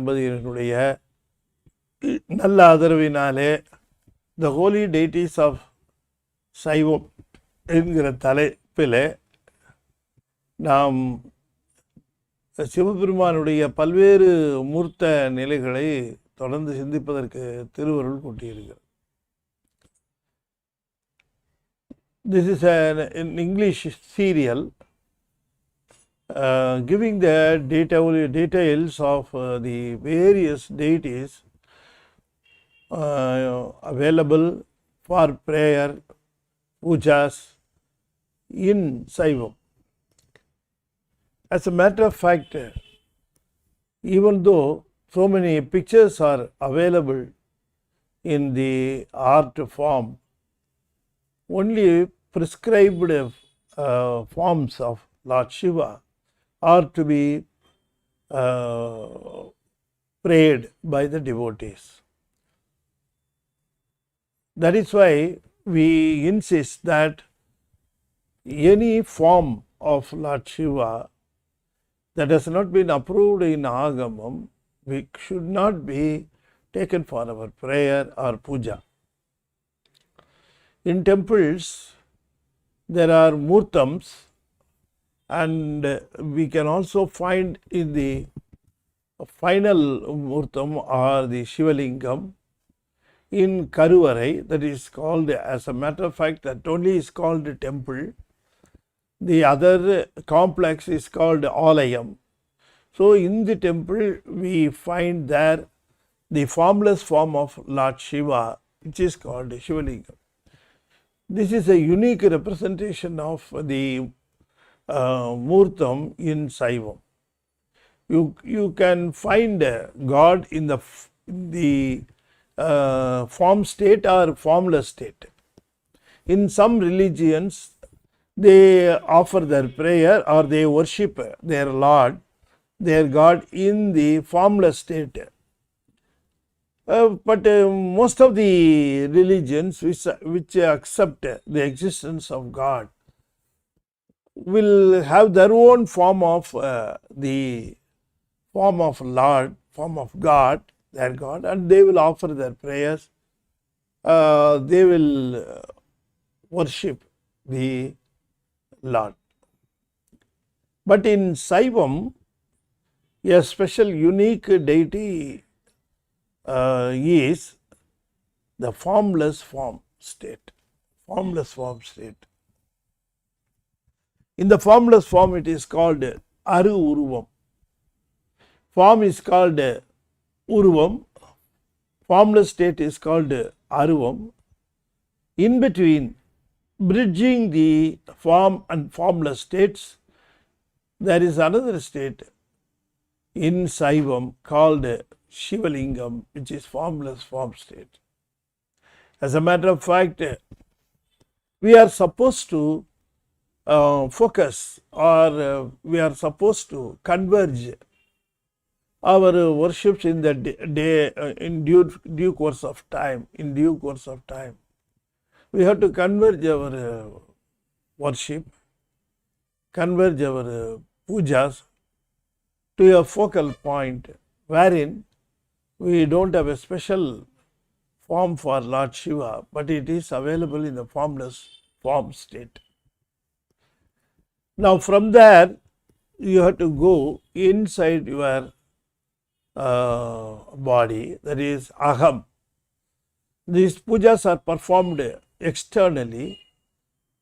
தம்பதியினுடைய நல்ல ஆதரவினாலே த Holi deities of சைவம் என்கிற தலைப்பில் நாம் சிவபெருமானுடைய பல்வேறு மூர்த்த நிலைகளை தொடர்ந்து சிந்திப்பதற்கு திருவருள் கூட்டியிருக்கிறது. This is an English serial giving the details of the various deities available for prayer, pujas in Saivam. As a matter of fact, even though so many pictures are available in the art form, only prescribed forms of Lord Shiva are to be prayed by the devotees. That is why we insist that any form of Lord Shiva that has not been approved in Agamam, we should not be taken for our prayer or puja. In temples, there are murtams, and we can also find in the final murtam or the Shivalingam in Karuvarai, that is called, as a matter of fact, that only is called temple. The other complex is called Alayam. So in the temple we find there the formless form of Lord Shiva, which is called Shivalingam. This is a unique representation of the Murtam in Saivam. You can find God in the form state or formless state. In some religions, they offer their prayer or they worship their Lord, their God in the formless state. But most of the religions which accept the existence of God will have their own form of the form of Lord, form of God, their God, and they will offer their prayers. They will worship the Lord. But in Saivam, a special unique deity is the formless form state. Formless form state. In the formless form, it is called Aru Uruvam. Form is called Uruvam. Formless state is called Aruvam. In between, bridging the form and formless states, there is another state in Saivam called Shivalingam, which is formless form state. As a matter of fact, we are supposed to focus, or we are supposed to converge our worships in the day, in due course of time. In due course of time, we have to converge our worship, converge our pujas to a focal point wherein we don't have a special form for Lord Shiva, but it is available in the formless form state. Now from there, you have to go inside your body, that is Aham. These pujas are performed externally,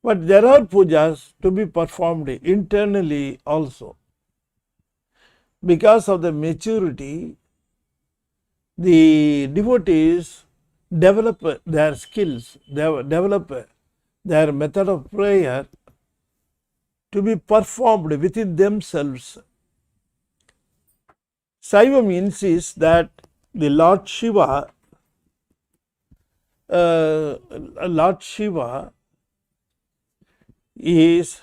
but there are pujas to be performed internally also. Because of the maturity, the devotees develop their skills, develop their method of prayer to be performed within themselves. Saivam insists that the Lord Shiva is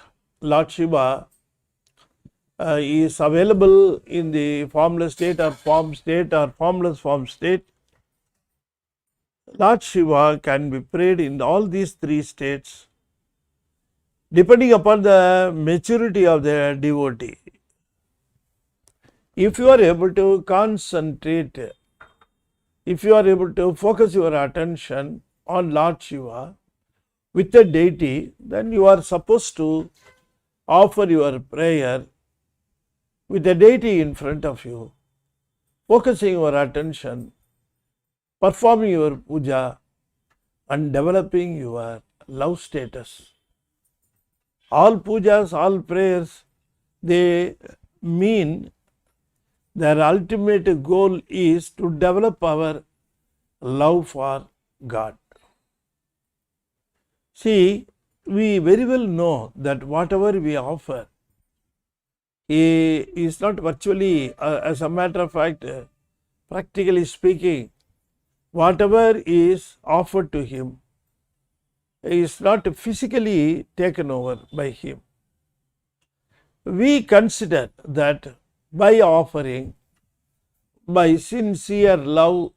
available in the formless state or form state or formless form state. Lord Shiva can be prayed in all these three states depending upon the maturity of the devotee. If you are able to concentrate, if you are able to focus your attention on Lord Shiva with a deity, then you are supposed to offer your prayer with the deity in front of you, focusing your attention, performing your puja, and developing your love status. All pujas, all prayers, they mean their ultimate goal is to develop our love for God. See, we very well know that whatever we offer is not virtually, as a matter of fact, practically speaking, whatever is offered to him is not physically taken over by him. We consider that by offering, by sincere love,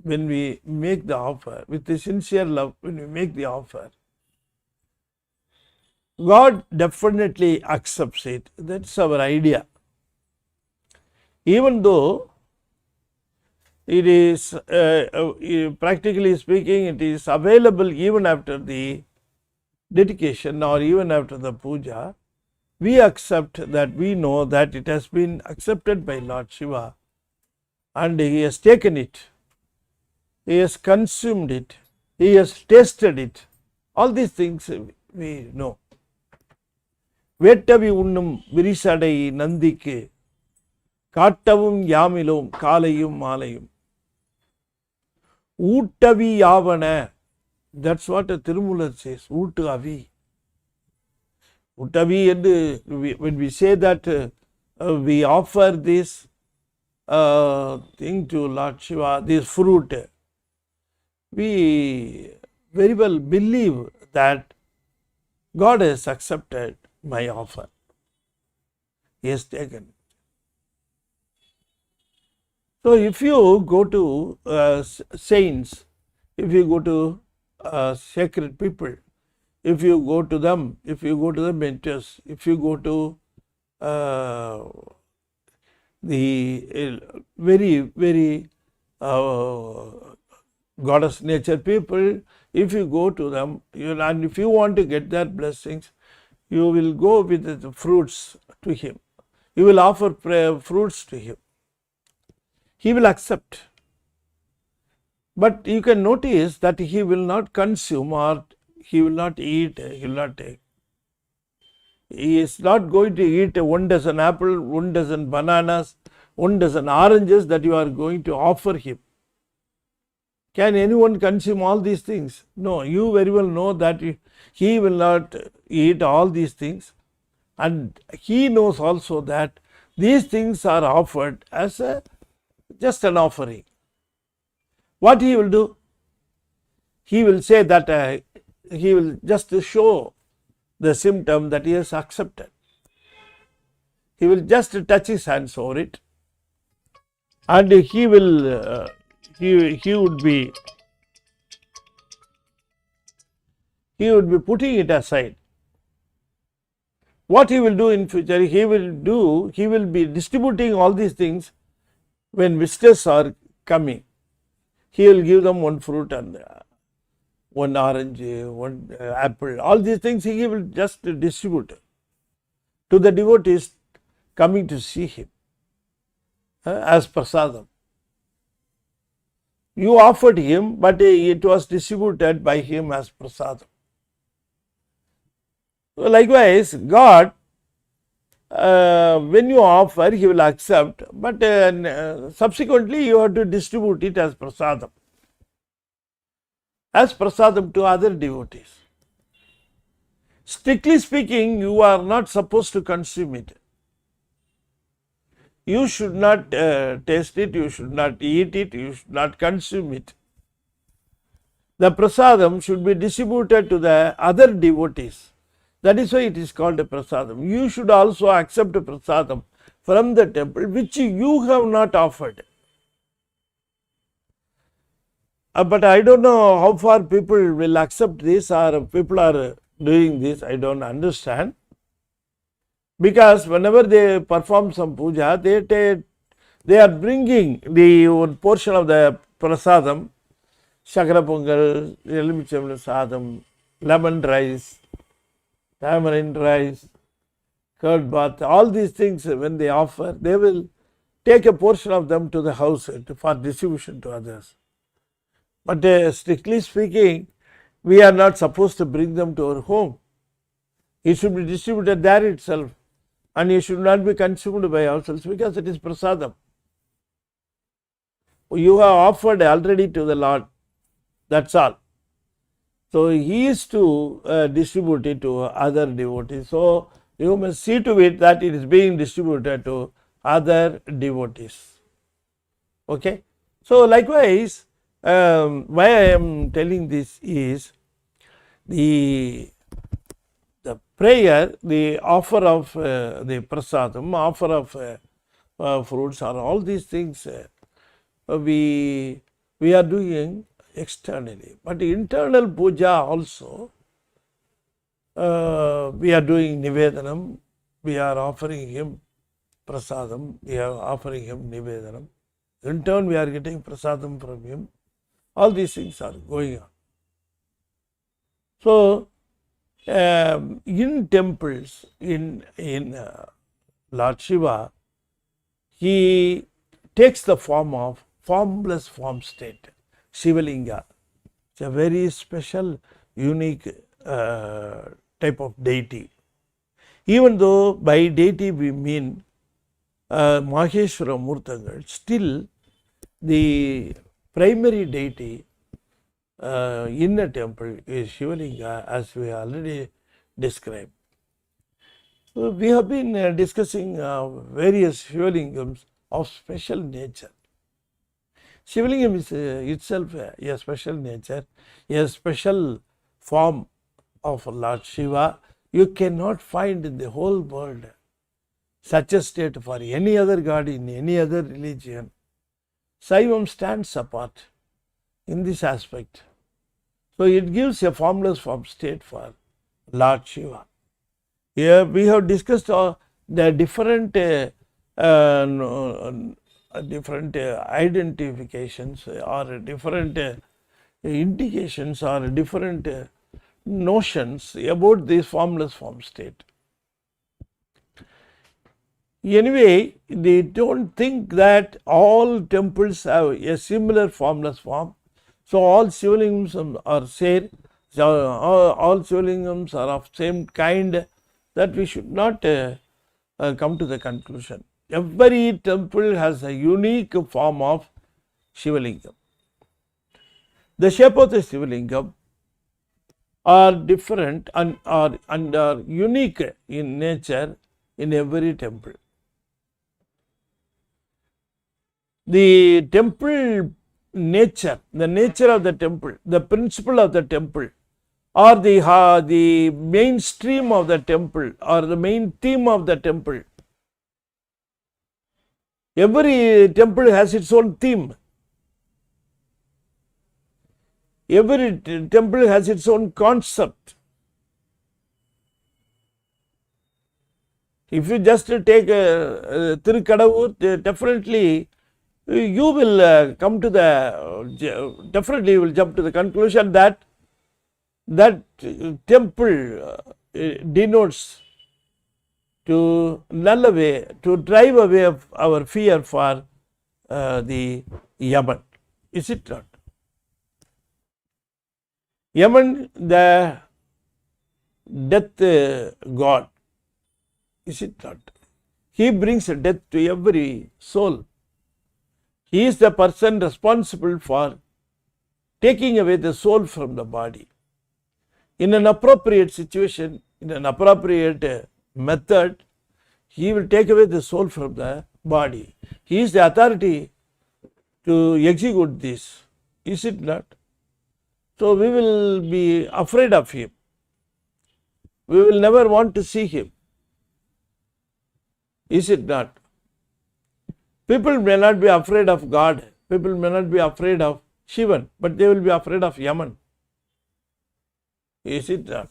when we make the offer, with the sincere love, when we make the offer, God definitely accepts it. That's our idea. Even though it is, practically speaking, it is available even after the dedication or even after the puja, we accept that, we know that it has been accepted by Lord Shiva and he has taken it, he has consumed it, he has tasted it. All these things we know. வேட்டவி உண்ணும் விரிசடை நந்திக்கு காட்டவும் யாமிலோம் காலையும் மாலையும் ஊட்டவி யாவன. That's what Tirumular says. ஊட்டு அவி. ஊட்டவி என்று, when we say that we offer this thing to Lord Shiva, this fruit, we very well believe that God has accepted my offer. He has taken it. So if you go to saints, if you go to sacred people, if you go to them, if you go to the mentors, if you go to the very, very goddess nature people, if you go to them, and if you want to get their blessings, you will go with the fruits to him. You will offer fruits to him. He will accept. But you can notice that he will not consume, or he will not eat, he will not take. He is not going to eat 1 dozen apples, 1 dozen bananas, 1 dozen oranges that you are going to offer him. Can anyone consume all these things? No, you very well know that he will not eat all these things, and he knows also that these things are offered as just an offering. What he will do? He will say that he will just show the symptom that he has accepted. He will just touch his hands over it, and he will he would be putting it aside. What he will do in future? He will be distributing all these things when visitors are coming. He will give them 1 fruit and 1 orange, 1 apple. All these things he will just distribute to the devotees coming to see him as prasadam. You offered him, but it was distributed by him as prasadam. So likewise, God, when you offer, he will accept, but subsequently you have to distribute it as prasadam to other devotees. Strictly speaking, you are not supposed to consume it. You should not taste it, you should not eat it, you should not consume it. The prasadam should be distributed to the other devotees. That is why it is called a prasadam. You should also accept a prasadam from the temple which you have not offered. But I don't know how far people will accept this, or people are doing this, I don't understand. Because whenever they perform some puja, they are bringing the one portion of the prasadam, shakara pongal, elumicham sadam, lemon rice, tamarind rice, curd bath, all these things when they offer, they will take a portion of them to the house for distribution to others. But strictly speaking, we are not supposed to bring them to our home. It should be distributed there itself, and it should not be consumed by ourselves because it is prasadam. You have offered already to the Lord, that's all. So he is to distribute it to other devotees. So you must see to it that it is being distributed to other devotees. Okay. So likewise, why I am telling this is the prayer, the offer of the prasadam, offer of fruits, or all these things we are doing externally. But internal puja also, we are doing nivedanam, we are offering him prasadam, we are offering him nivedanam. In turn, we are getting prasadam from him. All these things are going on. So, in temples, in Lord Shiva, he takes the form of formless form state, Shivalinga. It's a very special, unique type of deity. Even though by deity we mean Maheshwara Murtangal, still the primary deity in a temple is Shivalinga, as we already described. So we have been discussing various Shivalingams of special nature. Shivalingam is itself a special nature, a special form of Lord Shiva. You cannot find in the whole world such a state for any other god in any other religion. Saivam stands apart in this aspect. So it gives a formless form state for Lord Shiva. Here we have discussed the different identifications or different indications or different notions about this formless form state. Anyway, they don't think that all temples have a similar formless form. So all Shivalingams are same, all Shivalingams are of same kind, that we should not come to the conclusion. Every temple has a unique form of Shivalingam. The shape of the Shivalingam are different and are unique in nature in every temple. The temple nature, the nature of the temple, the principle of the temple, or the mainstream of the temple, or the main theme of the temple. Every temple has its own theme. Every temple has its own concept. If you just take Tirukadavur, definitely you will come to definitely you will jump to the conclusion that temple denotes to null away, to drive away our fear for the Yaman. Is it not? Yaman, the death god. Is it not? He brings death to every soul. He is the person responsible for taking away the soul from the body. In an appropriate situation, in an appropriate method, he will take away the soul from the body. He is the authority to execute this. Is it not? So we will be afraid of him. We will never want to see him. Is it not? People may not be afraid of God. People may not be afraid of Shivan, but they will be afraid of Yaman. Is it not?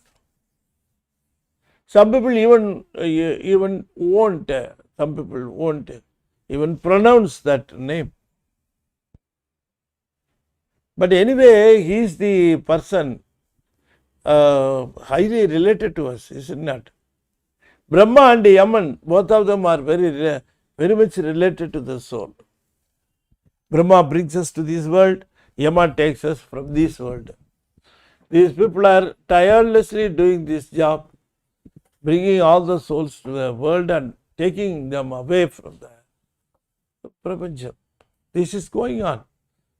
Some people even won't, some people won't even pronounce that name. But anyway, he is the person highly related to us, is it not? Brahma and Yaman, both of them are very much related to the soul. Brahma brings us to this world, Yama takes us from this world. These people are tirelessly doing this job, bringing all the souls to the world and taking them away from the Prapancham. This is going on.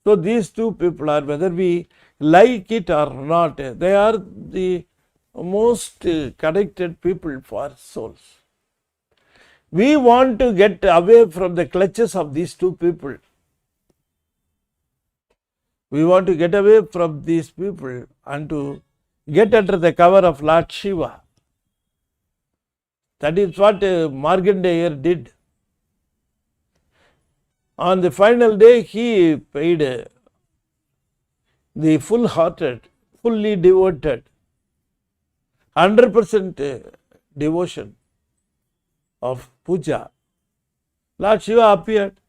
So these two people are, whether we like it or not, they are the most connected people for souls. We want to get away from the clutches of these two people. We want to get away from these people and to get under the cover of Lord Siva. That is what Markandeya did. On the final day, he paid the full-hearted, fully devoted, 100% devotion of puja. Lord Siva appeared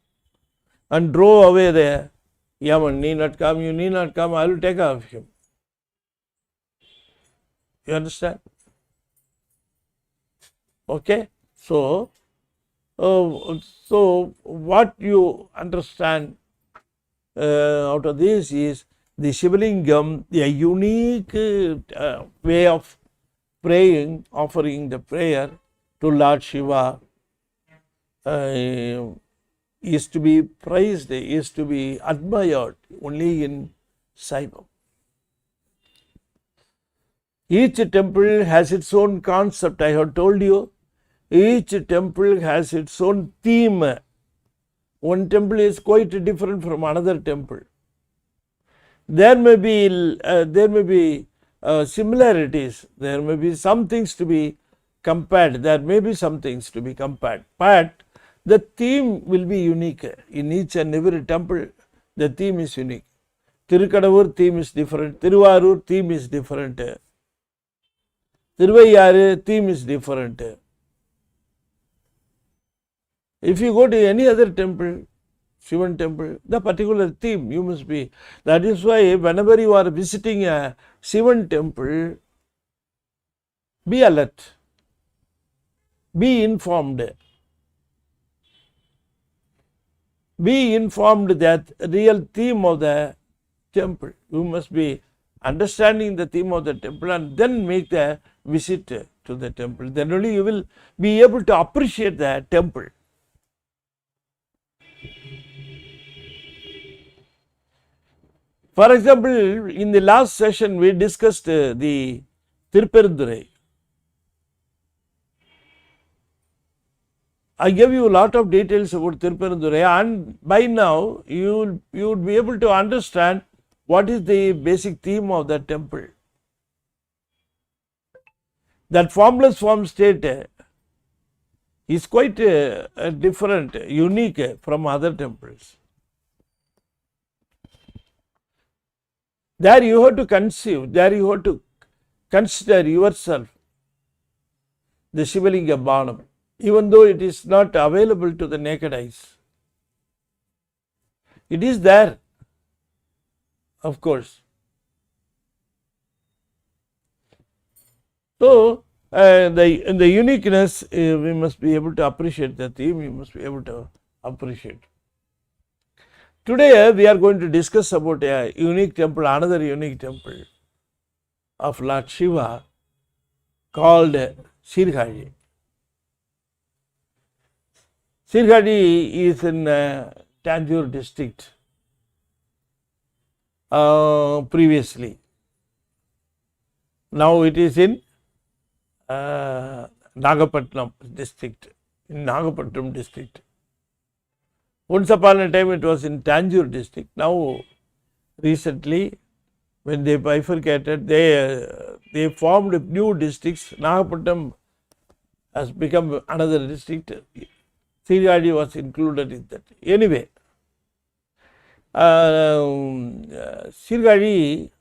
and drove away the Yaman. Need not come, you need not come, I will take care of him. You understand? Okay? So what you understand out of this is the Shivalingam, a unique way of praying, offering the prayer to Lord Shiva is to be praised, is to be admired only in Saivam. Each temple has its own concept, I have told you. Each temple has its own theme. One temple is quite different from another temple. There may be similarities. There may be some things to be compared. There may be some things to be compared. But the theme will be unique. In each and every temple, the theme is unique. Tirukadavur theme is different. Tiruvarur theme is different. Tiruvaiyar theme is different. If you go to any other temple, Shivan temple, the particular theme you must be. That is why whenever you are visiting a Shivan temple, be alert, be informed. Be informed that real theme of the temple. You must be understanding the theme of the temple and then make the visit to the temple. Then only you will be able to appreciate the temple. For example, in the last session we discussed the Tiruperindurai. I gave you a lot of details about Tiruperindurai, and by now you would be able to understand what is the basic theme of that temple. That formless form state is quite different, unique from other temples. There you have to conceive, there you have to consider yourself the Shivalinga Banam, even though it is not available to the naked eyes. It is there, of course. So, the uniqueness, we must be able to appreciate the theme, we must be able to appreciate. Today we are going to discuss about a unique temple, another unique temple of Lord Shiva called Sirgadi. Sirgadi is in Tanjore district previously. Now it is in Nagapattinam district, in Nagapattinam district. Once upon a time it was in Tanjore district. Now recently when they bifurcated, they formed new districts. Nagapattinam has become another district. Sirgadi was included in that. Anyway, Sirgadi,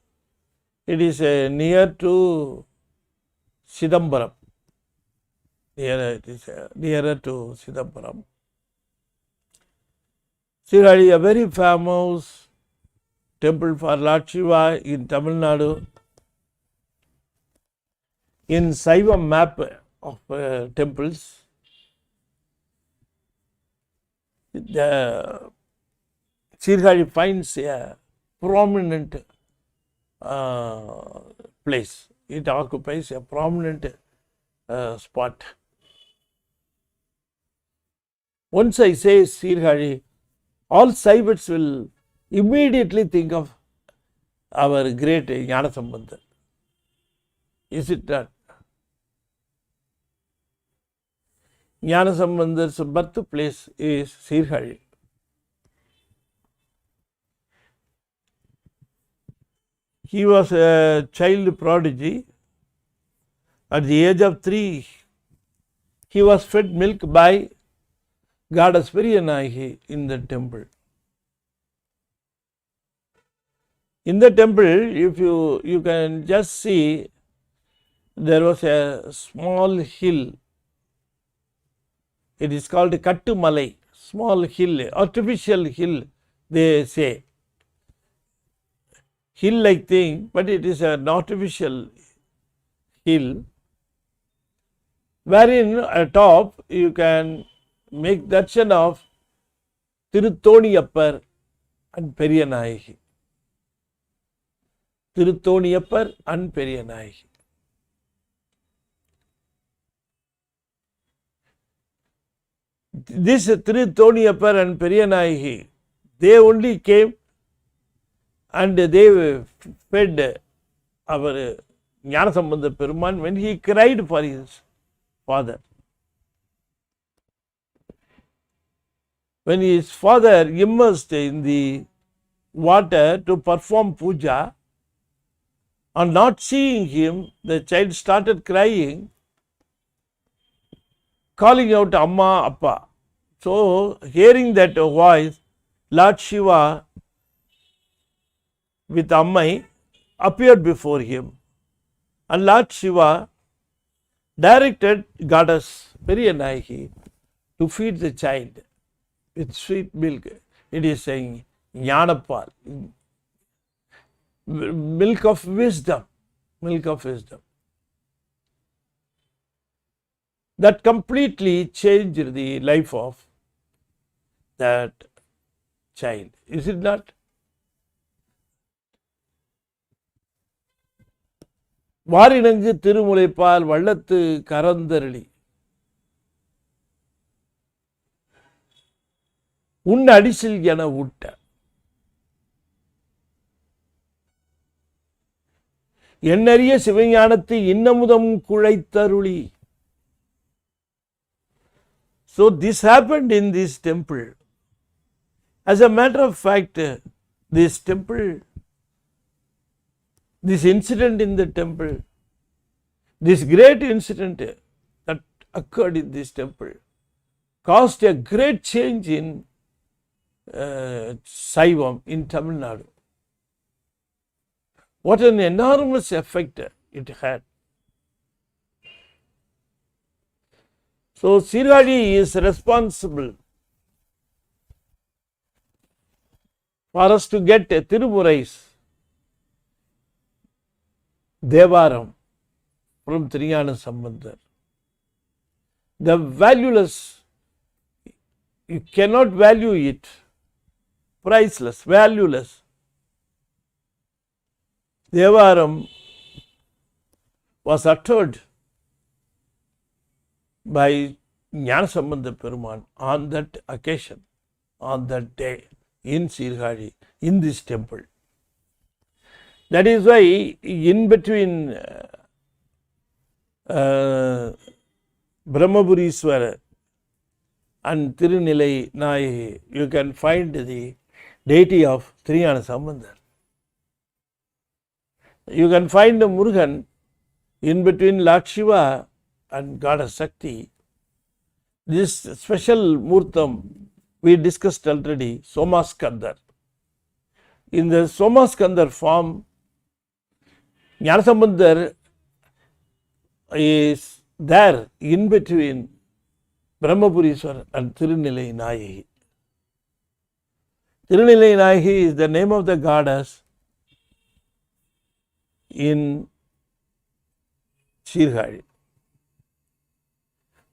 it is near to Chidambaram. It is nearer to Siddhapuram. Sirhadi, a very famous temple for Lord Shiva in Tamil Nadu. In Saivam map of temples, the Sirhadi finds a prominent place. It occupies a prominent spot. Once I say Sirhadi, all Saivats will immediately think of our great Jnanasambandha. Is it not? Jnanasambandha's birthplace is Sirhadi. He was a child prodigy. At the age of 3, he was fed milk by goddess Periyanayi in the temple. In the temple, if you can just see, there was a small hill. It is called Kattu Malai, small hill, artificial hill, they say. Hill-like thing, but it is an artificial hill, wherein atop you can make darshan of Tirutoniyappar and Periyanayi. Tirutoniyappar and Periyanayi. This Tirutoniyappar and Periyanayi, they only came and they fed our Jnanasambandha Peruman when he cried for his father. When his father immersed in the water to perform puja, on not seeing him, the child started crying, calling out Amma, Appa. So, hearing that voice, Lord Shiva with Ammai appeared before him, and Lord Shiva directed goddess Periyanayi to feed the child with sweet milk. It is saying Jnanapal, milk of wisdom, milk of wisdom. That completely changed the life of that child. Is it not? வாரினங்கு திருமுலைப்பால் வள்ளத்து கரந்தரளி உன் அடிசில் என ஊட்ட எண்ணறிய சிவஞானத்து இன்னமுதம் குழைத்தருளி. So this happened in this temple. As a matter of fact, this temple, this incident in the temple, this great incident that occurred in this temple caused a great change in Saivam in Tamil Nadu. What an enormous effect it had. So Sirhadi is responsible for us to get a Tirumurais, Devaram from Jnanasambandha. The valueless, you cannot value it, priceless, valueless. Devaram was uttered by Jnanasambandha Peruman on that occasion, on that day in Sirhadi, in this temple. That is why in between Brahmapuriswara and Tirunilai Nayi, you can find the deity of Jnanasambandha. You can find Murugan in between Lord Shiva and Goddess Shakti. This special Murtam we discussed already, Somaskandar. In the Somaskandar form, Jnanasambandha is there in between Brahmapuriswar and Tirunilai Nayagi. Tirunilai Nayagi is the name of the goddess in Sirgadi.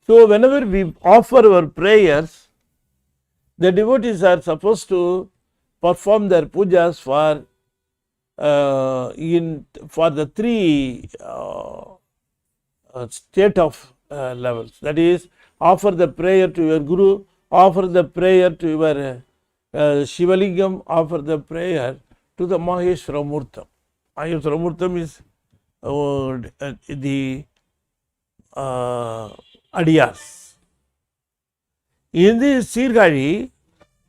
So whenever we offer our prayers, the devotees are supposed to perform their pujas for the three state of levels. That is, offer the prayer to your Guru, offer the prayer to your Shivalingam, offer the prayer to the Maheshwara Murtam. Maheshwara Murtam is the Adiyas. In this Sirgadi,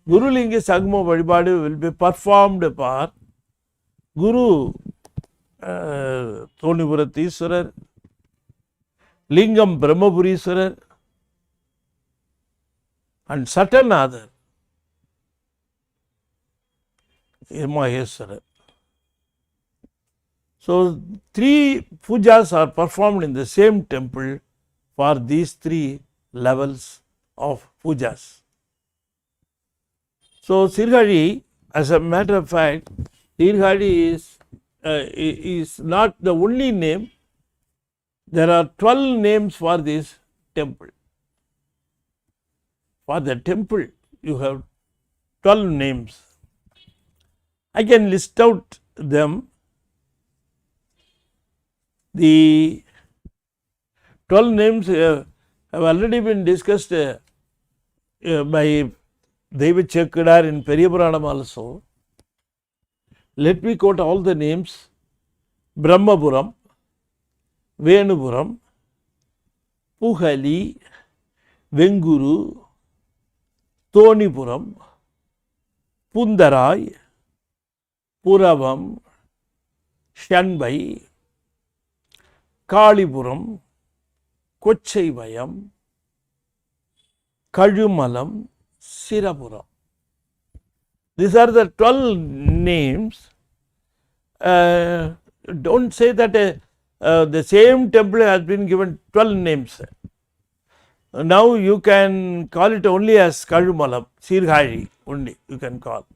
Guru Linga Sagmo Vadipadu will be performed for Guru Thonipuratheswarar, Lingam Brahmapuriswarar, and certain other Maheshwara. So, three pujas are performed in the same temple for these three levels of pujas. So, Sirgadi, as a matter of fact, Sirgadi is not the only name. There are 12 names for this temple. For the temple, you have 12 names. I can list out them. The 12 names have already been discussed by Deva Chekkadar in Periyapuranam also. Let me quote all the names: Brahmapuram, Venupuram, Puhali, Venguru, Thonipuram, Pundarai, Puravam, Shanbai, Kalipuram, Kochaivayam, Kajumalam, Sirapuram. These are the 12 names. Don't say that the same temple has been given 12 names. Now you can call it only as Kajumalam, Sirgadi only you can call.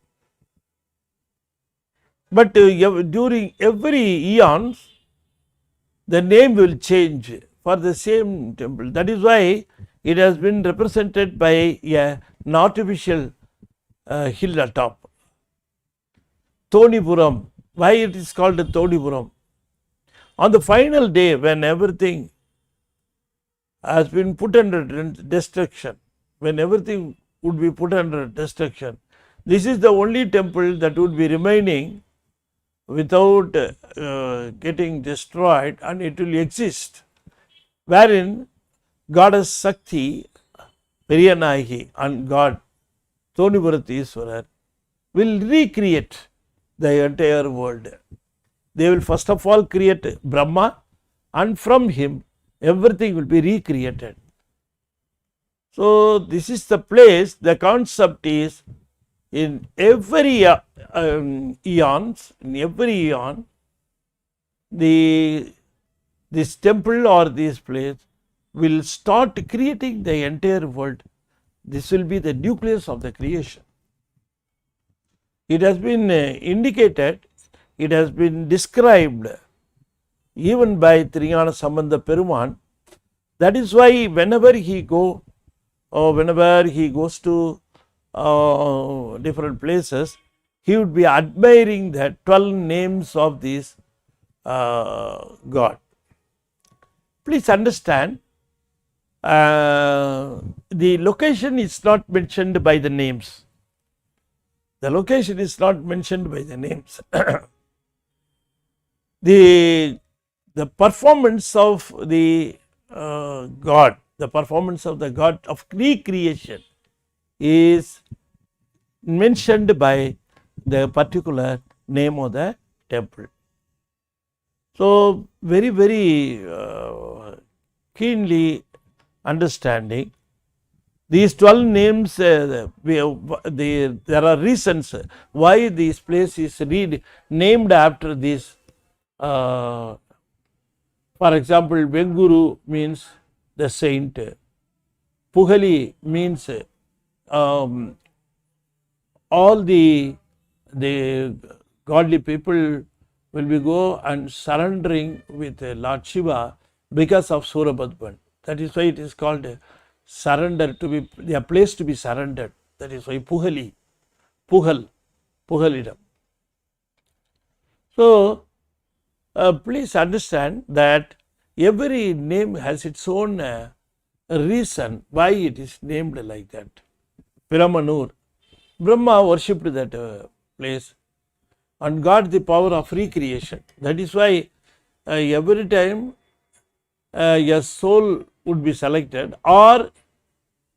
But during every eons, the name will change for the same temple. That is why it has been represented by an artificial hill atop. Thonipuram. Why it is called Thonipuram? On the final day, when everything has been put under destruction, when everything would be put under destruction, this is the only temple that would be remaining without getting destroyed, and it will exist, wherein Goddess Sakti, Periyanayagi, and God Thonipuratheswarar will recreate the entire world. They will first of all create Brahma, and from him everything will be recreated. So, this is the place. The concept is in every eons, in every eon, this temple or this place will start creating the entire world. This will be the nucleus of the creation. It has been indicated, it has been described even by Triyana Sambandha Peruman. That is why whenever he goes to different places, he would be admiring the 12 names of this God. Please understand, the location is not mentioned by the names. The location is not mentioned by the names. The performance of the God, the performance of the God of recreation is mentioned by the particular name of the temple. So, very, very keenly understanding these 12 names, there are reasons why this place is named after this. For example, Venguru means the saint. Pugali means all the godly people will be go and surrendering with Lord Shiva because of Surabhadman. That is why it is called surrender, to be a place to be surrendered. That is why Pugali, Pugalidam. So please understand that every name has its own reason why it is named like that. Piramanur, Brahma worshipped that place and got the power of recreation. That is why every time a soul would be selected, or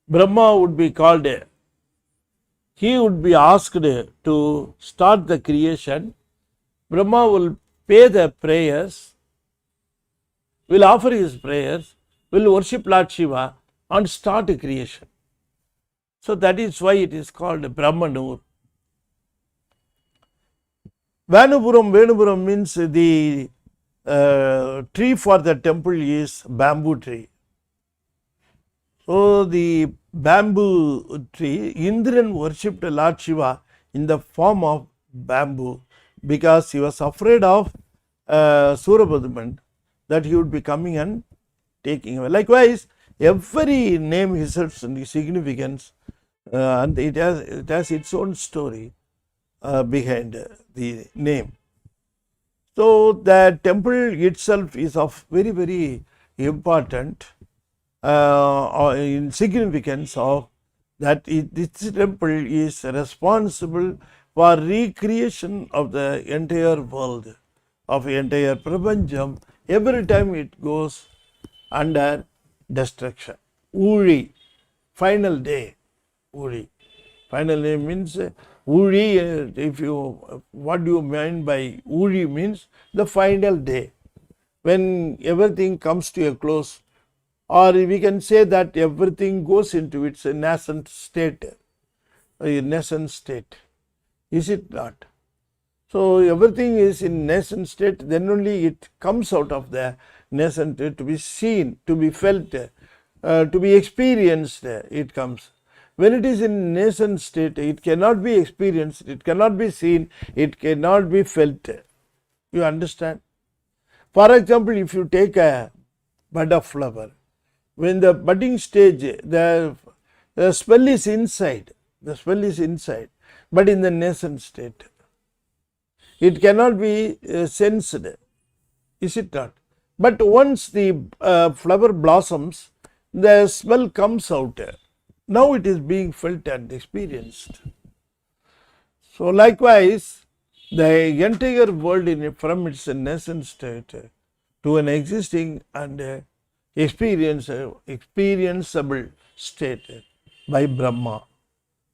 Brahma would be called, he would be asked to start the creation. Brahma will pay the prayers, will offer his prayers, will worship Lord Shiva and start a creation. So that is why it is called Brahmanur. Venupuram means the tree for the temple is bamboo tree. So the bamboo tree, Indran worshipped Lord Shiva in the form of bamboo because he was afraid of Surabhadman, that he would be coming and taking away. Likewise, every name has its significance and it has its own story behind the name. So the temple itself is of very, very important in significance of that this temple is responsible for recreation of the entire world, of the entire Prapancham, every time it goes under destruction. Uri, final day. Uri. Final day means Uri, if you, what do you mean by Uri means the final day, when everything comes to a close, or we can say that everything goes into its nascent state, is it not? So everything is in nascent state, then only it comes out of the nascent state to be seen, to be felt, to be experienced, it comes. When it is in nascent state, it cannot be experienced, it cannot be seen, it cannot be felt. You understand? For example, if you take a bud of flower, when the budding stage, the smell is inside, but in the nascent state, it cannot be sensed, is it not? But once the flower blossoms, the smell comes out. Now it is being felt and experienced. So likewise, the entire world from its nascent state to an existing and experienceable state by Brahma.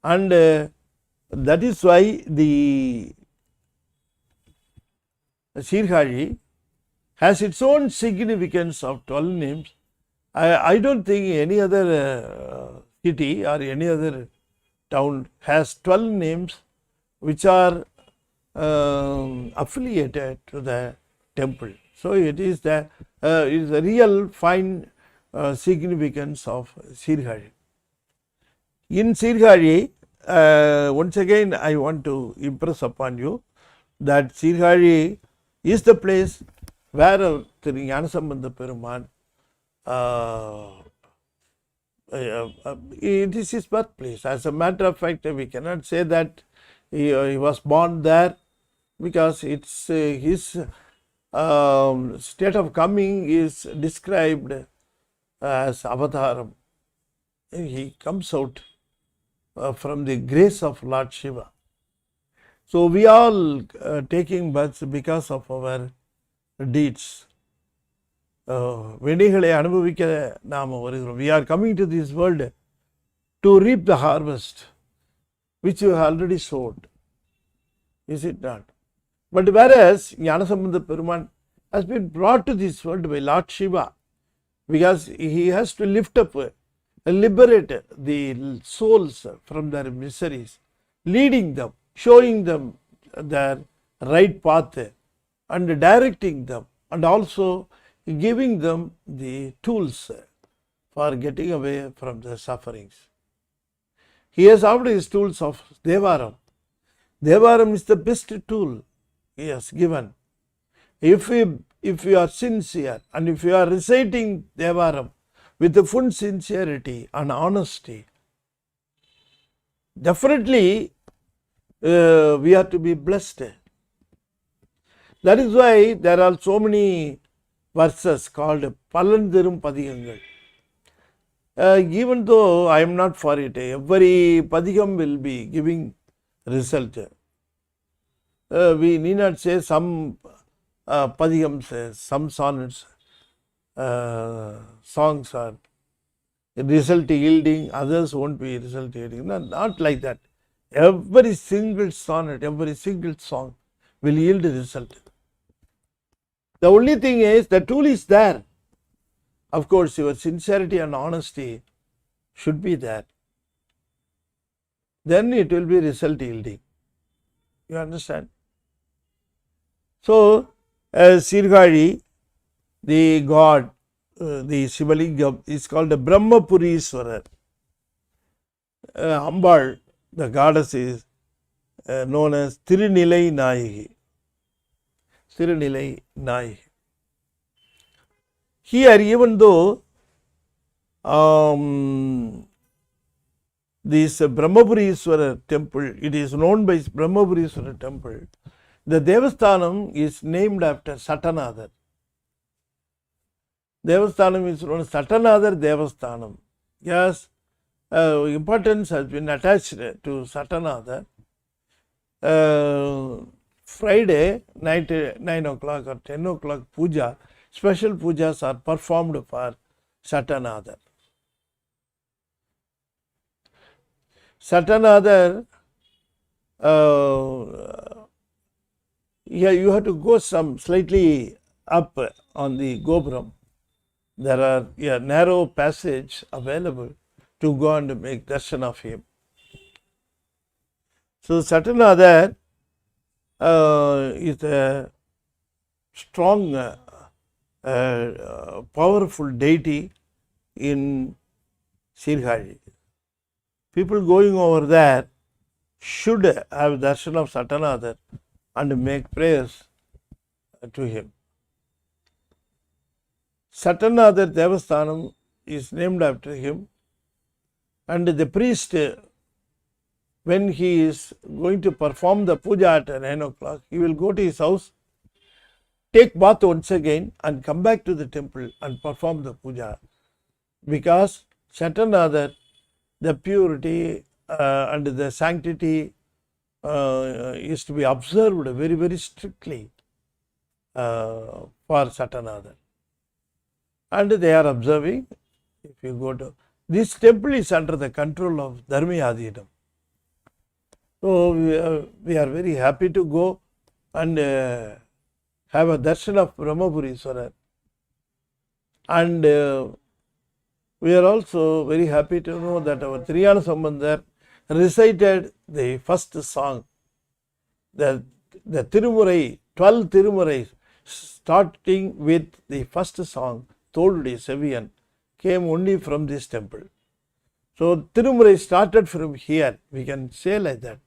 And that is why the Sirhari has its own significance of 12 names. I don't think any other city or any other town has 12 names which are affiliated to the temple. So it is the real fine significance of Sirhari. In Sirhari, once again I want to impress upon you that Sirhari is the place where Thiru Gnanasambandha Peruman, it is his birthplace. As a matter of fact, we cannot say that he was born there, because it's his state of coming is described as avataram. He comes out from the grace of Lord Shiva. So we all taking birth because of our deeds. வினைகளை அனுபவிக்க நாம் வருகிறோம். We are coming to this world to reap the harvest which you have already sowed. Is it not? But whereas Gnanasambandha Peruman has been brought to this world by Lord Shiva, because he has to lift up, liberate the souls from their miseries, leading them, showing them their right path and directing them, and also giving them the tools for getting away from the sufferings. He has offered his tools of Devaram. Devaram is the best tool he has given. If you are sincere and if you are reciting Devaram with the full sincerity and honesty, definitely we are to be blessed. That is why there are so many verses called Palandirum Padigangal. Even though I am not for it, every Padigam will be giving result. We need not say some Padigams, some sonnets, songs are result yielding, others won't be result yielding. Not like that. Every single sonnet, every single song will yield a result. The only thing is the tool is there. Of course, your sincerity and honesty should be there. Then it will be result yielding. You understand? So, Sirgari, the god, the Shivalingam is called the Brahmapuriswarar. Ambal, the goddess, is known as Tirunilai Nayagi. Tirunilai Nayagi. Here, even though this Brahmapuriswarar temple, it is known by Brahmapuriswarar temple, the Devasthanam is named after Satanadhar. Devasthanam is known as Satanadhar Devasthanam. Yes, importance has been attached to Satanadhar. Friday night 9 o'clock or 10 o'clock puja, special pujas are performed for Satanadhar. Satanadhar, you have to go some slightly up on the Gopuram. There are a narrow passage available to go and make darshan of him. So Satanadhar is a strong, powerful deity in Sirgari. People going over there should have darshan of Satanadhar and make prayers to him. Satanadhar Devasthanam is named after him, and the priest, when he is going to perform the puja at 9 o'clock, he will go to his house, take bath once again and come back to the temple and perform the puja, because Satanadhar, the purity and the sanctity is to be observed very, very strictly for Satanadhar. And they are observing. If you go to this temple, is under the control of Dharmayadinam. So we are very happy to go and have a darshan of Brahmapuriswarar. And we are also very happy to know that our Triyana Sambandhar recited the first song, the Tirumurai, 12 Tirumurais, starting with the first song, Toludi Seviyan, came only from this temple. So Tirumurai started from here, we can say like that.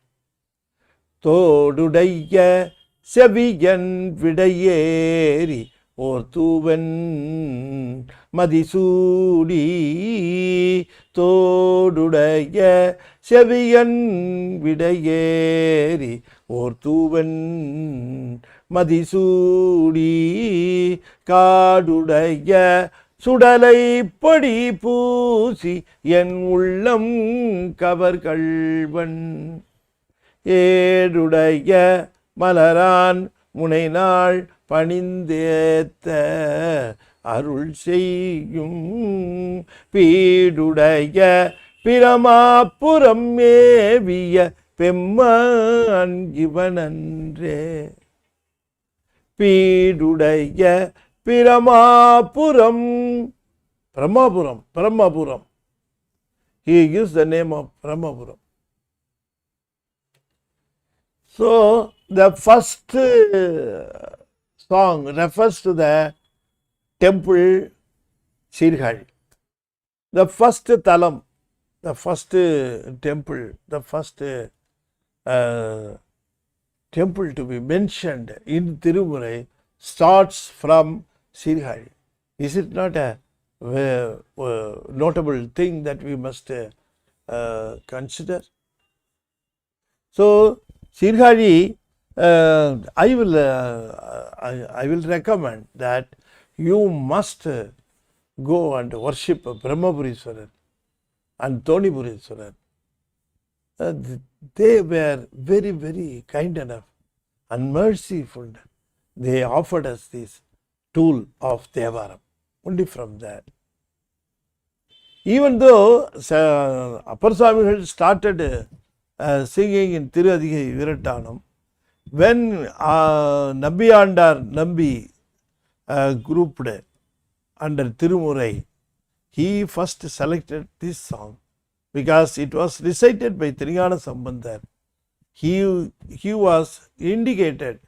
Todudaiya Seviyan Vidayeri Orthuvan Madisudi Todudaiya Seviyan Vidayeri Orthuvan Madisudi Kadudaiya Sudalai Padi Pusi Yen Ullam Kavar Kalvan Edudaiya Malaran Munainal Panindeta Arul Seiyum Pidudaiya Piramapuram Meviya Pemman Givanandre Pidudaiya Piramapuram, Brahmapuram. He gives the name of Brahmapuram. So the first song refers to the temple Sirgari. The first talam, the first temple, the first temple to be mentioned in Tirumurai starts from Sirihari. Is it not a notable thing that we must consider? So, Sirihari, I will recommend that you must go and worship Brahmapuriswarar and Thonipuriswarar. They were very, very kind enough and merciful. They offered us this tool of Devaram. Only from that. Even though Appar Swamigal started singing in Tiradigai Viratanam, when Nambi Andar Nambi grouped under Tirumurai, he first selected this song because it was recited by Tirigana Sambandar. He was indicated,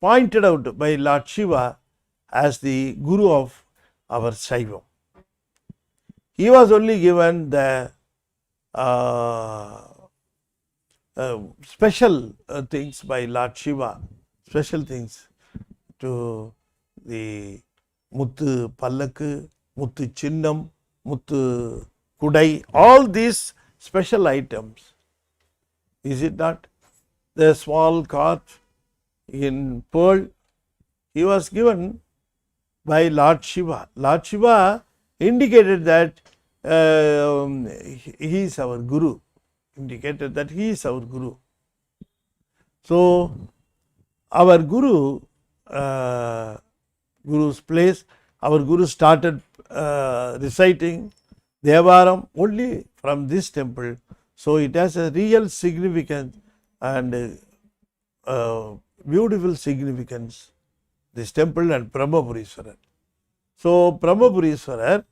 pointed out by Lord Siva as the Guru of our Saivam. He was only given the special things by Lord Siva, special things to the Muthu Pallakku, Muthu Chinnam, Muthu Kudai, all these special items. Is it not? The small cart in pearl, he was given by Lord Siva. Lord Siva indicated that he is our Guru. Indicated that he is our Guru. So, our Guru's place, our Guru started reciting Devaram only from this temple. So, it has a real significance and beautiful significance, this temple and Brahmapuriswarar. So, Brahmapuriswarar,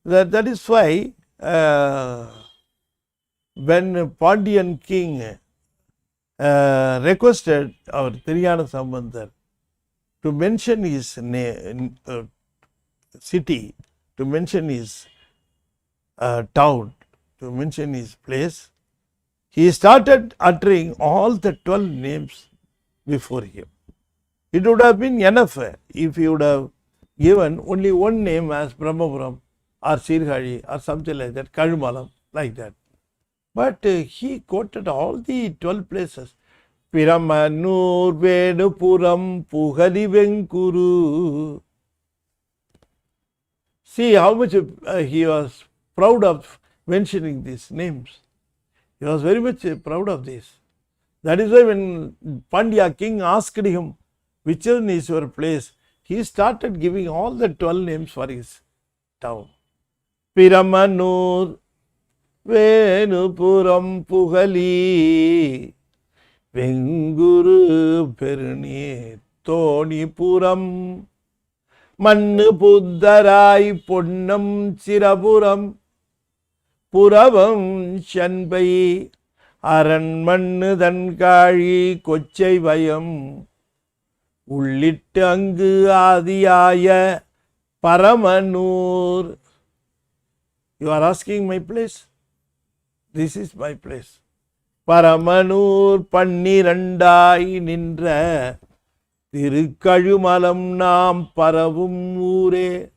that is why when Pandyan king requested our Tiriyana Sambandar to mention his name, city, to mention his town, to mention his place, he started uttering all the 12 names before him. It would have been enough if he would have given only one name as Brahmapuram or Sirihari or something like that, Kalumalam, like that. But he quoted all the 12 places. Piramanur Venupuram Pugali Venkuru. See how much he was proud of mentioning these names. He was very much proud of this. That is why when Pandya king asked him, which one is your place, he started giving all the 12 names for his town. Piramanur Venupuram Pugali Venguru Perni Thonipuram Mannu Puddarai Ponnam Chirapuram Puravam Shanbai Aran Mannu Dankari Kochai Vayam Ullittu Angu Adiyaya Paramanur. You are asking my place? This is my place. Paramanur Pannirandai Nindra Tirukkalumalam Nam Paravum Ure.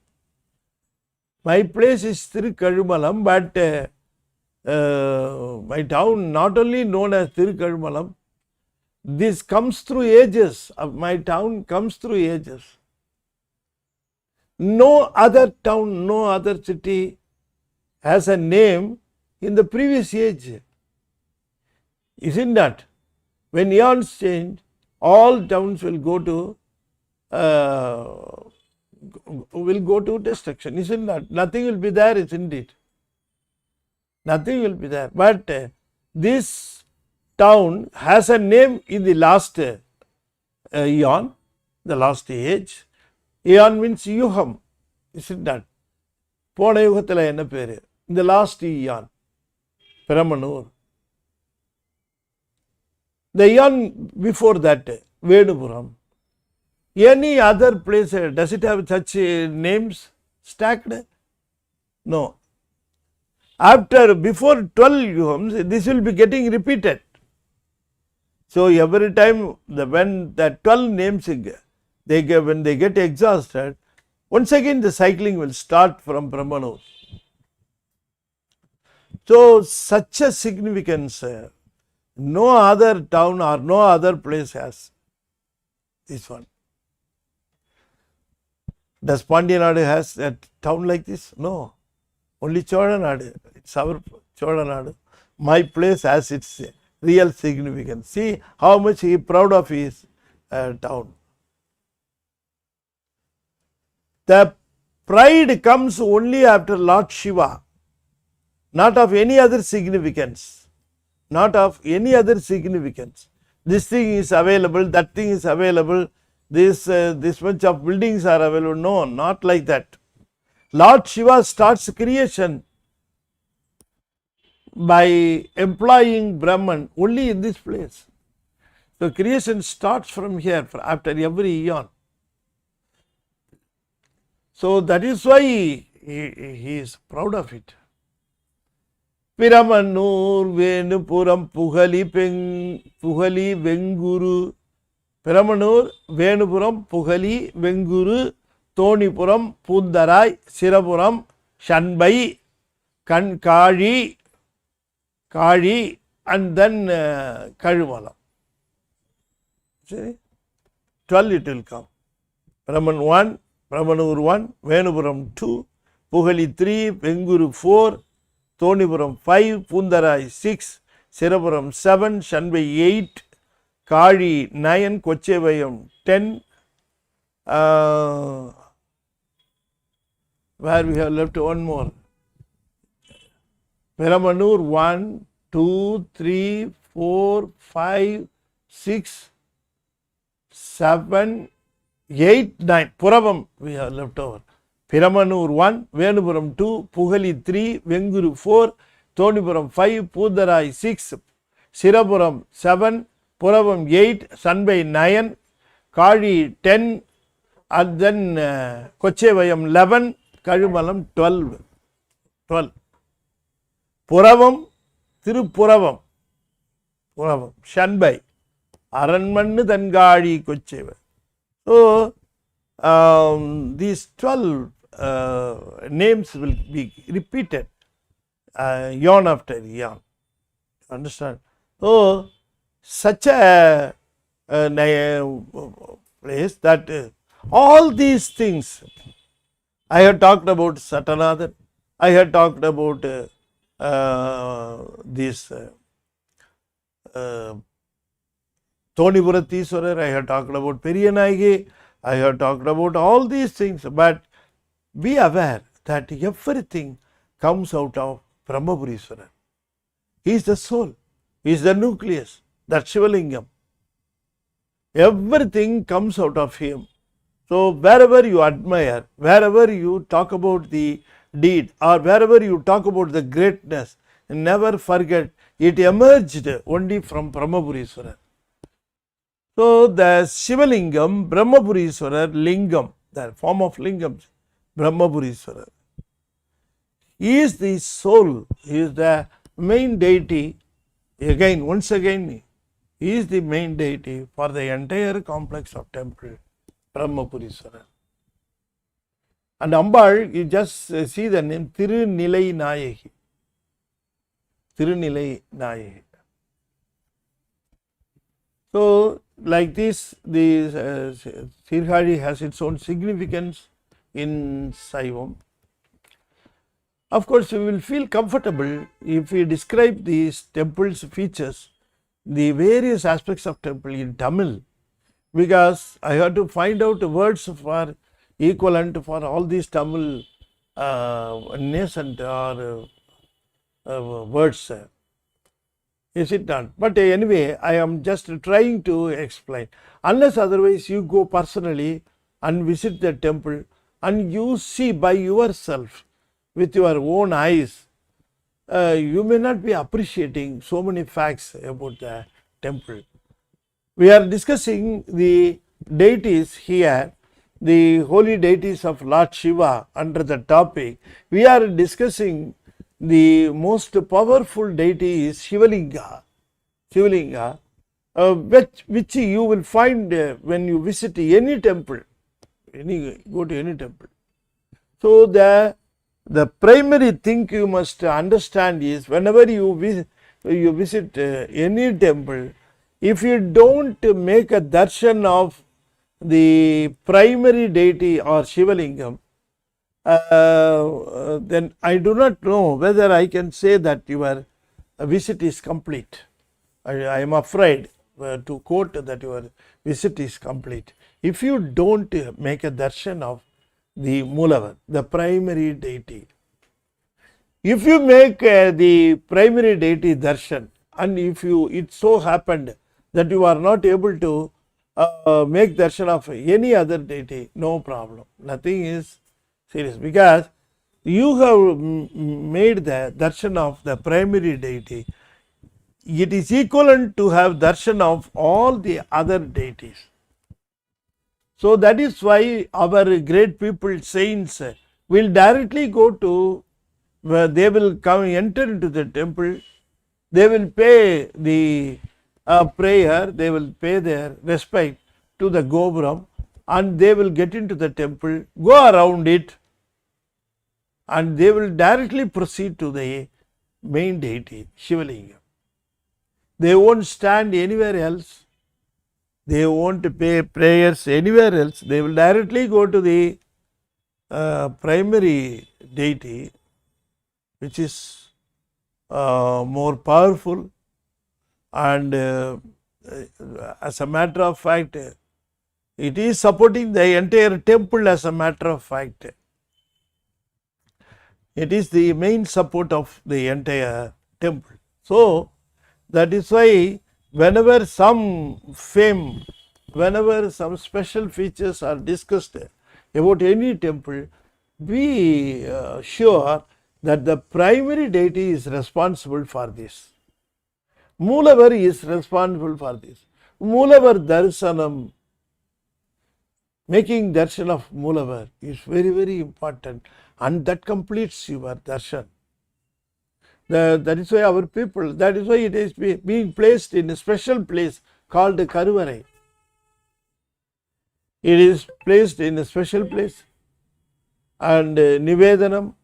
My place is Tirukkalumalam, but my town not only known as Tirukkalumalam, this comes through ages. My town comes through ages. No other town, no other city has a name in the previous age. Isn't that? When eons change, all towns will go to destruction. Isn't that? Nothing will be there, isn't it? Nothing will be there. But this town has a name in the last eon, the last age. Eon means Yuham. Isn't that? போன யுகத்தில் என்ன பேரு? In the last eon, Piramanur. The eon before that, Venupuram. Any other place, does it have such names stacked? No. before 12 yugams, this will be getting repeated. So every time when the 12 names when they get exhausted, once again the cycling will start from Brahmanur. So such a significance no other town or no other place has this one. Does Pandyanadu has a town like this? No. Only Cholanadu. It's our Cholanadu. My place has its real significance. See how much he is proud of his town. The pride comes only after Lord Shiva, not of any other significance. Not of any other significance. This thing is available, that thing is available, this much of buildings are available. No, not like that. Lord Shiva starts creation by employing Brahman only in this place. So creation starts from here after every eon. So that is why he is proud of it. Piramanur Venupuram Pugali Venguru. Piramanur Venupuram Pugali Venguru Tonipuram Pundarai Sirapuram Shanbai Kari and then Karuvala. See, 12 it will come. Brahman 1, Brahmanur 1, Venupuram 2, Pugali 3, Venguru 4, Tonipuram 5, Pundarai 6, Sirapuram 7, Shanbai 8, Kari 9, Kochevayam 10, where we have left one more. Piramanur 1, 2, 3, 4, 5, 6, 7, 8, 9. Puravam we have left over. Piramanur 1, Venupuram 2, Pugali 3, Venguru 4, Tonipuram 5, Pundarai 6, Sirapuram 7, Puravam 8, Shanbai 9, Kari 10, and then Kochevayam 11, Karumalam 12. Puravam, Tirupuravam, Shanbai, Aranmannu Thangadi Kocheva. So these 12 names will be repeated eon after eon. Understand? So such a place that all these things, I have talked about Satanathan, I have talked about this Thonipuratheswarar, I have talked about Periyanagi, I have talked about all these things, but be aware that everything comes out of Brahmapuriswarar. He is the soul, he is the nucleus, that Shivalingam. Everything comes out of him. So wherever you admire, wherever you talk about the deed, or wherever you talk about the greatness, never forget it emerged only from Brahmapuriswarar. So the Shivalingam, Brahmapuriswarar Lingam, the form of Lingam, Brahmapuriswarar. He is the soul, he is the main deity. Again, once again, he is the main deity for the entire complex of temple, Brahmapuriswarar. And Ambal, you just see the name Tirunilai Nayagi. Tirunilai Nayagi. So, like this, the Sirhari has its own significance in Saivam. Of course, we will feel comfortable if we describe these temple's features, the various aspects of temple in Tamil, because I have to find out words for equivalent for all these Tamil nascent or words. Is it not? But anyway, I am just trying to explain. Unless otherwise you go personally and visit the temple and you see by yourself with your own eyes, you may not be appreciating so many facts about the temple. We are discussing the deities here, the holy deities of Lord Shiva under the topic. We are discussing the most powerful deity is Shivalinga. Shivalinga, which you will find when you visit any temple, go to any temple. So the primary thing you must understand is whenever you visit any temple, if you don't make a darshan of the primary deity or Shivalingam, then I do not know whether I can say that your visit is complete. I am afraid to quote that your visit is complete. If you don't make a darshan of the Moolavar, the primary deity. If you make the primary deity darshan, and if it so happened that you are not able to make darshan of any other deity, no problem. Nothing is serious, because you have made the darshan of the primary deity. It is equivalent to have darshan of all the other deities. So that is why our great people, saints, will directly go to where they will come enter into the temple. They will pay the prayer, they will pay their respect to the Gopuram, and they will get into the temple, go around it, and they will directly proceed to the main deity, Shivalingam. They won't stand anywhere else. They won't pay prayers anywhere else. They will directly go to the primary deity, which is more powerful, and as a matter of fact, it is supporting the entire temple. As a matter of fact, it is the main support of the entire temple. So that is why whenever some fame, whenever some special features are discussed about any temple, be sure that the primary deity is responsible for this. Moolavar is responsible for this. Moolavar darshanam, making darshan of Moolavar is very, very important, and that completes your darshan. That is why our people, that is why it is being placed in a special place called Karuvarai. It is placed in a special place, and Nivedanam,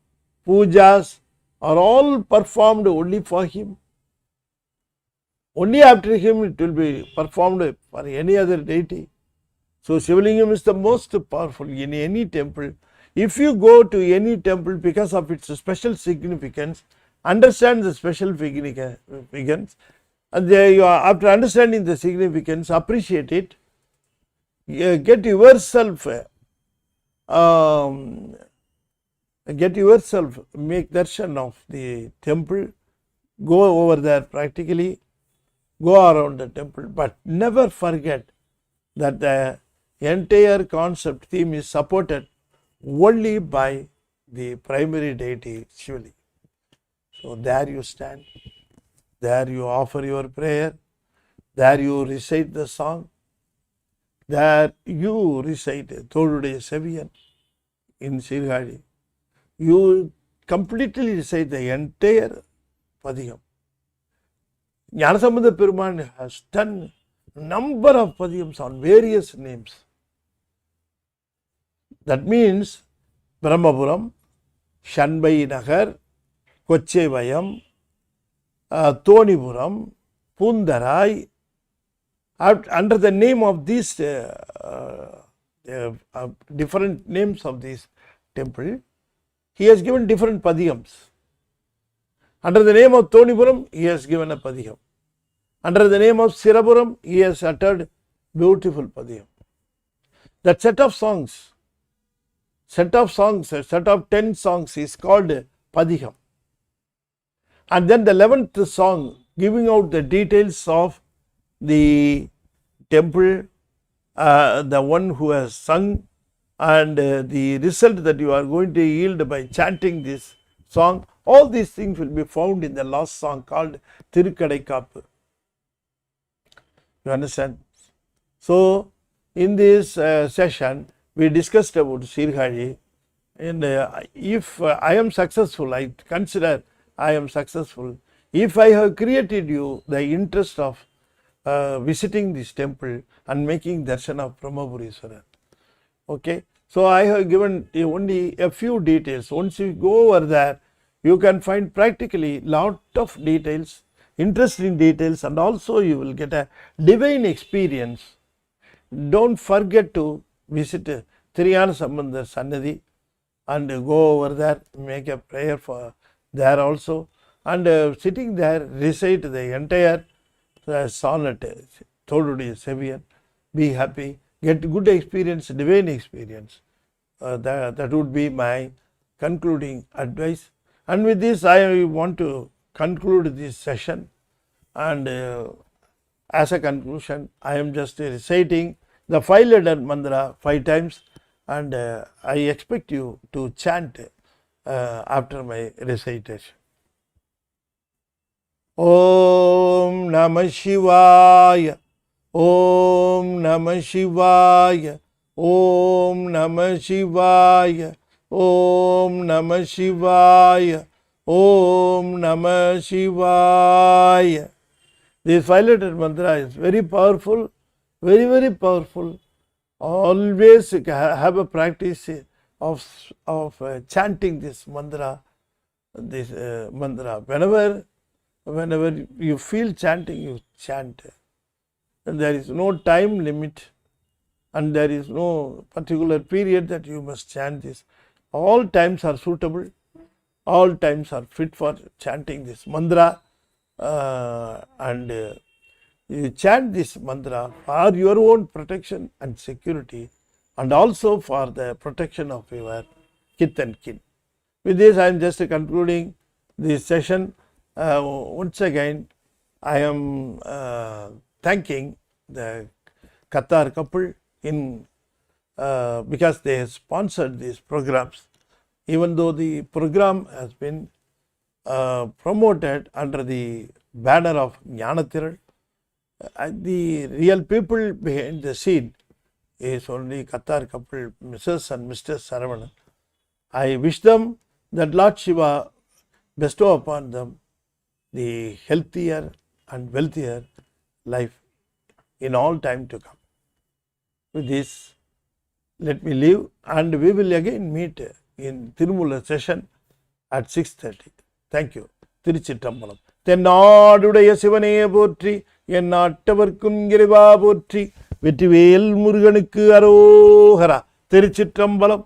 pujas are all performed only for him. Only after him it will be performed for any other deity. So Shivalingam is the most powerful in any temple. If you go to any temple because of its special significance, understand the special significance, and after understanding the significance, appreciate it, get yourself make darshan of the temple, go over there practically, go around the temple, but never forget that the entire concept theme is supported only by the primary deity Shivali. So there you stand, there you offer your prayer, there you recite the song, there you recite Thodude Seviyan in Sirgadi. You completely recite the entire Padiyam. Jnanasambandha Perumal has done number of Padiyams on various names. That means Brahmapuram, Shanbai Nagar, Kochevayam, Thonipuram, Pundarai. Under the name of these different names of this temple, he has given different Padiyams. Under the name of Thonipuram, he has given a Padiyam. Under the name of Sirapuram, he has uttered beautiful Padiyam. That set of 10 songs is called Padiham. And then the 11th song, giving out the details of the temple, the one who has sung, and the result that you are going to yield by chanting this song. All these things will be found in the last song called Tirukadaikappu. You understand? So in this session, we discussed about Sirgadi, and if I am successful, I consider I am successful. If I have created you the interest of visiting this temple and making darshan of Brahmapuriswaran. Okay, so I have given only a few details. Once you go over there, you can find practically lot of details, interesting details, and also you will get a divine experience. Don't forget to visit Triyana Sambandhar Sannidhi and go over there, make a prayer for there also, and sitting there recite the entire sonnet, Thoduடைய Seviyan, be happy, get good experience, divine experience. That would be my concluding advice. And with this, I want to conclude this session. And as a conclusion, I am just reciting the 5-letter mantra 5 times, and I expect you to chant after my recitation. Om Namah Shivaya, Om Namah Shivaya, Om Namah Shivaya, Om Namah Shivaya, Om Namah Shivaya. This 5-letter mantra is very powerful, very, very powerful. Always have a practice of chanting this mantra. Whenever you feel chanting, you chant. And there is no time limit, and there is no particular period that you must chant this. All times are suitable. All times are fit for chanting this mantra. And you chant this mantra for your own protection and security, and also for the protection of your kith and kin. With this, I am just concluding this session. Once again, I am thanking the Qatar couple because they have sponsored these programs. Even though the program has been promoted under the banner of Jnanathiral, the real people behind the scene is only Qatar couple, Mrs. and Mr. Saravanan. I wish them that Lord Shiva bestow upon them the healthier and wealthier life in all time to come. With this, let me leave, and we will again meet in Tirumula session at 6:30. Thank you. Tiruchitrambalam. தென்னாடுடைய சிவனையே போற்றி, என் நாட்டவர்க்கும் இறைவா போற்றி, வெற்றிவேல் முருகனுக்கு அரோகரா. திருச்சிற்றம்பலம்.